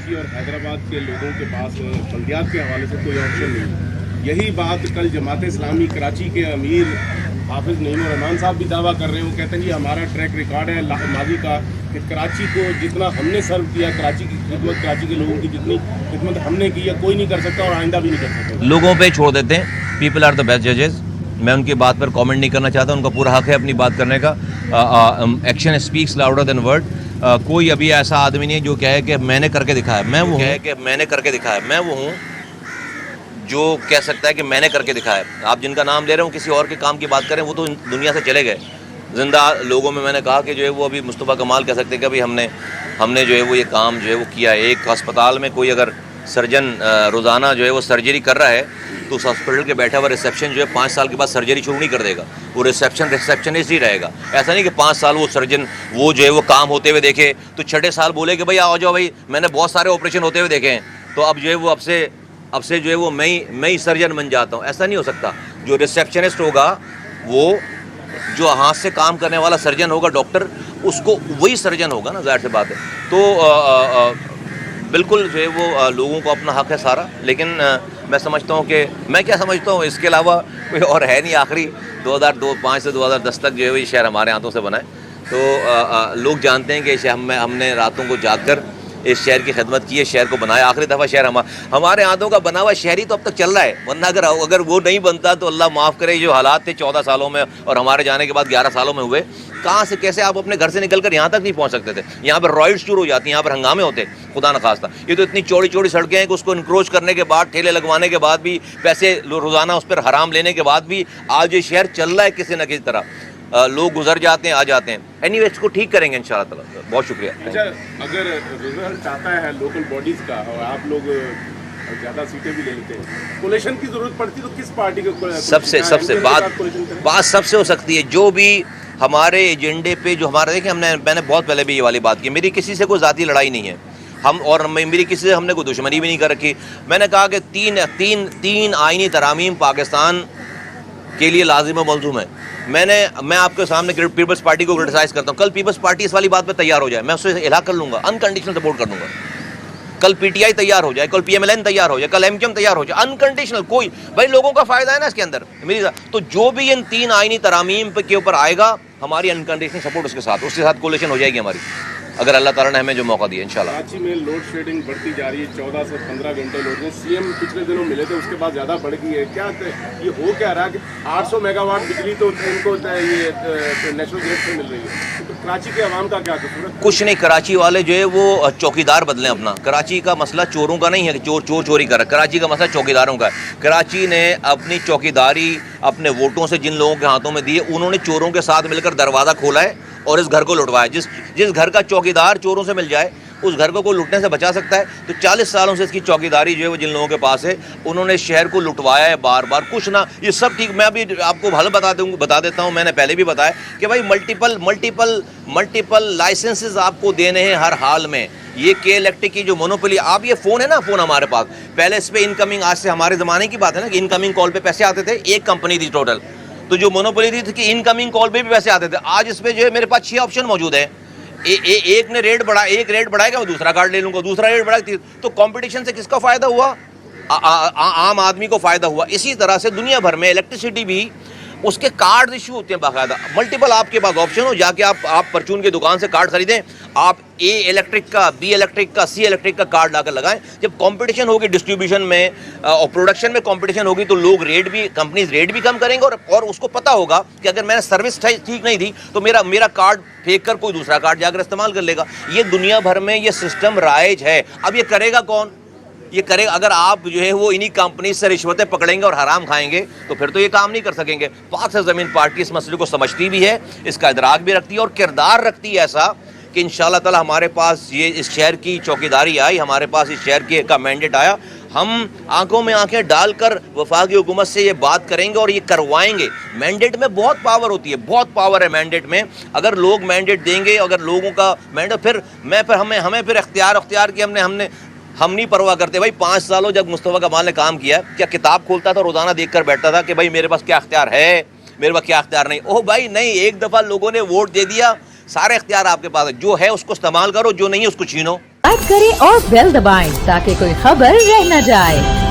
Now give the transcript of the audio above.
کراچی اور حیدرآباد کے لوگوں کے پاس بلدیات کے حوالے سے کوئی آپشن نہیں. یہی بات کل جماعت اسلامی کراچی کے امیر حافظ نعیم الرحمان صاحب بھی دعویٰ کر رہے ہیں. وہ کہتے ہیں جی ہمارا ٹریک ریکارڈ ہے ماضی کا کہ کراچی کو جتنا ہم نے سرو کیا, کراچی کی خدمت, کراچی کے لوگوں کی جتنی خدمت ہم نے کی ہے کوئی نہیں کر سکتا اور آئندہ بھی نہیں کر سکتا. لوگوں پہ چھوڑ دیتے ہیں. پیپل آر دا بیسٹ ججز. میں ان کی بات پر کامنٹ نہیں کرنا چاہتا. ان کا پورا حق ہے اپنی بات کرنے کا. Action speaks louder than word. کوئی ابھی ایسا آدمی نہیں ہے جو کہے کہ میں نے کر کے دکھایا. میں وہ ہوں جو کہہ سکتا ہے کہ میں نے کر کے دکھایا. آپ جن کا نام لے رہے ہوں کسی اور کے کام کی بات کریں, وہ تو دنیا سے چلے گئے. زندہ لوگوں میں نے کہا کہ جو ہے وہ ابھی مصطفیٰ کمال کہہ سکتے ہیں کہ ابھی ہم نے جو ہے وہ یہ کام جو ہے وہ کیا ہے. ایک ہسپتال میں کوئی اگر سرجن روزانہ جو ہے وہ سرجری کر رہا ہے تو اس ہاسپٹل کے بیٹھا ہوا ریسیپشن جو ہے 5 سال کے بعد سرجری شروع نہیں کر دے گا. وہ ریسیپشنسٹ ہی رہے گا. ایسا نہیں کہ 5 سال وہ سرجن وہ جو ہے وہ کام ہوتے ہوئے دیکھے تو 6 سال بولے کہ بھائی آ جاؤ بھائی میں نے بہت سارے آپریشن ہوتے ہوئے دیکھے ہیں تو اب جو ہے وہ اب سے جو ہے وہ میں ہی سرجن بن جاتا ہوں. ایسا نہیں ہو سکتا. جو ریسیپشنسٹ ہوگا وہ جو ہاتھ سے کام کرنے والا سرجن ہوگا ڈاکٹر, اس کو وہی سرجن ہوگا نا, ظاہر سی بات ہے. تو بالکل جو ہے وہ لوگوں کو اپنا حق ہے سارا. لیکن میں سمجھتا ہوں کہ میں کیا سمجھتا ہوں اس کے علاوہ کوئی اور ہے نہیں. آخری 2005 سے 2010 تک جو ہے یہ شہر ہمارے ہاتھوں سے بنا ہے. تو لوگ جانتے ہیں کہ ہم نے راتوں کو جاگ کر اس شہر کی خدمت کی ہے, شہر کو بنایا. آخری دفعہ شہر ہمارے ہاتھوں کا بنا ہوا شہر ہی تو اب تک چل رہا ہے. ورنہ اگر وہ نہیں بنتا تو اللہ معاف کرے جو حالات تھے 14 سالوں میں اور ہمارے جانے کے بعد 11 سالوں میں ہوئے, کہاں سے کیسے آپ اپنے گھر سے نکل کر یہاں تک نہیں پہنچ سکتے تھے. یہاں پر رائڈ شروع ہو جاتی, یہاں پر ہنگامے ہوتے خدا نخواستہ. یہ تو اتنی چوڑی چوڑی سڑکیں ہیں کہ اس کو انکروچ کرنے کے بعد, ٹھیلے لگوانے کے بعد بھی, پیسے روزانہ اس پر حرام لینے کے بعد بھی آج یہ شہر چل رہا ہے کسی نہ کسی طرح. لوگ گزر جاتے ہیں, آ جاتے ہیں. اینی وے اس کو ٹھیک کریں گے انشاءاللہ تعالی. بہت شکریہ. اچھا, اگر رزلٹ چاہتا ہے لوکل باڈیز کا اور آپ لوگ زیادہ سیٹیں بھی لے لیتے ہیں, کولیشن کی ضرورت پڑتی تو کس پارٹی کو سب سے بات سب سے ہو سکتی ہے. جو بھی ہمارے ایجنڈے پہ جو ہمارا دیکھیں میں نے بہت پہلے بھی یہ والی بات کی, میری کسی سے کوئی ذاتی لڑائی نہیں ہے. میری کسی سے ہم نے کوئی دشمنی بھی نہیں کر رکھی. میں نے کہا کہ تین آئینی ترامیم پاکستان کے لیے لازم و ملزوم ہے. میں آپ کے سامنے پیپلز پارٹی کو کرٹیسائز کرتا ہوں. کل پیپلز پارٹی اس والی بات پہ تیار ہو جائے, میں اسے الحاق کر لوں گا, انکنڈیشنل سپورٹ کر دوں گا. کل پی ٹی آئی تیار ہو جائے, کل پی ایم ایل این تیار ہو جائے, کل ایم کیو ایم تیار ہو جائے, انکنڈیشنل. کوئی بھائی لوگوں کا فائدہ ہے نا اس کے اندر تو جو بھی ان 3 آئینی ترامیم کے اوپر آئے گا ہماری انکنڈیشنل سپورٹ اس کے ساتھ کولیشن ہو جائے گی ہماری, اگر اللہ تعالیٰ نے ہمیں جو موقع دیا انشاءاللہ. کراچی میں لوڈ شیڈنگ بڑھتی جا رہی ہے, 14 سے 15 گھنٹے لوڈ ہیں. سی ایم پچھلے دنوں ملے تھے, اس کے بعد زیادہ بڑھ گئی ہے. کیا یہ ہو کیا رہا ہے کہ 800 میگا واٹ بجلی تو ان کو یہ نیشنل گریڈ سے مل رہی ہے, تو کراچی کے عوام کا کیا قصور ہے؟ کچھ نہیں. کراچی والے جو ہے وہ چوکیدار بدلیں اپنا. کراچی کا مسئلہ چوروں کا نہیں ہے کہ چور چوری کر رہا ہے. کراچی کا مسئلہ چوکیداروں کا ہے. کراچی نے اپنی چوکیداری اپنے ووٹوں سے جن لوگوں کے ہاتھوں میں دی ہے, انہوں نے چوروں کے ساتھ مل کر دروازہ کھولا ہے اور اس گھر کو لٹوایا. جس گھر کا چوکیدار چوروں سے مل جائے اس گھر کو کوئی لٹنے سے بچا سکتا ہے. تو 40 سالوں سے اس کی چوکیداری جو ہے وہ جن لوگوں کے پاس ہے, انہوں نے شہر کو لٹوایا ہے بار بار. کچھ نہ یہ سب ٹھیک. میں ابھی آپ کو حل بتا دیتا ہوں. میں نے پہلے بھی بتایا کہ بھائی ملٹیپل لائسنسز آپ کو دینے ہیں ہر حال میں. یہ کے الیکٹرک کی جو مونوپولی, آپ یہ فون ہے نا, فون ہمارے پاس پہلے اس پہ انکمنگ, آج سے ہمارے زمانے کی بات ہے نا کہ انکمنگ کال پہ پیسے آتے تھے. ایک کمپنی تھی ٹوٹل, تو جو مونوپولی تھی کہ انکمنگ کال پہ بھی پیسے آتے تھے. آج اس پہ جو ہے میرے پاس 6 آپشن موجود ہیں. ایک نے ریٹ بڑھائے گا, میں دوسرا کارڈ لے لوں گا, دوسرا ریٹ بڑھائے. تو کمپٹیشن سے کس کا فائدہ ہوا؟ عام آدمی کو فائدہ ہوا. اسی طرح سے دنیا بھر میں الیکٹریسٹی بھی اس کے کارڈ ایشو ہوتے ہیں باقاعدہ. ملٹیپل آپ کے پاس آپشن ہو, جا کے آپ پرچون کی دکان سے کارڈ خریدیں, آپ اے الیکٹرک کا, بی الیکٹرک کا, سی الیکٹرک کا کارڈ لا کر لگائیں. جب کمپٹیشن ہوگی ڈسٹریبیوشن میں اور پروڈکشن میں کمپٹیشن ہوگی تو لوگ کمپنیز ریٹ بھی کم کریں گے, اور اس کو پتہ ہوگا کہ اگر میں نے سروس ٹھیک نہیں تھی تو میرا کارڈ پھینک کر کوئی دوسرا کارڈ جا کر استعمال کر لے گا. یہ دنیا بھر میں یہ سسٹم رائج ہے. اب یہ کرے گا کون؟ یہ کرے اگر آپ جو ہے وہ انہی کمپنیز سے رشوتیں پکڑیں گے اور حرام کھائیں گے تو پھر تو یہ کام نہیں کر سکیں گے. پاک سے زمین پارٹی اس مسئلے کو سمجھتی بھی ہے, اس کا ادراک بھی رکھتی ہے اور کردار رکھتی ہے ایسا کہ انشاءاللہ تعالی ہمارے پاس یہ اس شہر کی چوکیداری آئی, ہمارے پاس اس شہر کا مینڈیٹ آیا. ہم آنکھوں میں آنکھیں ڈال کر وفاقی حکومت سے یہ بات کریں گے اور یہ کروائیں گے. مینڈیٹ میں بہت پاور ہوتی ہے, بہت پاور ہے مینڈیٹ میں. اگر لوگ مینڈیٹ دیں گے, اگر لوگوں کا مینڈیٹ, پھر ہمیں پھر اختیار کی ہم نہیں پرواہ کرتے. بھائی 5 سالوں جب مصطفیٰ کمال نے کام کیا, کیا کتاب کھولتا تھا روزانہ دیکھ کر بیٹھتا تھا کہ بھائی میرے پاس کیا اختیار ہے, میرے پاس کیا اختیار نہیں؟ اوہ بھائی نہیں, ایک دفعہ لوگوں نے ووٹ دے دیا, سارے اختیار آپ کے پاس ہے. جو ہے اس کو استعمال کرو, جو نہیں ہے اس کو چھینو. سبسکرائب کریں اور بیل دبائیں تاکہ کوئی خبر رہ نہ جائے.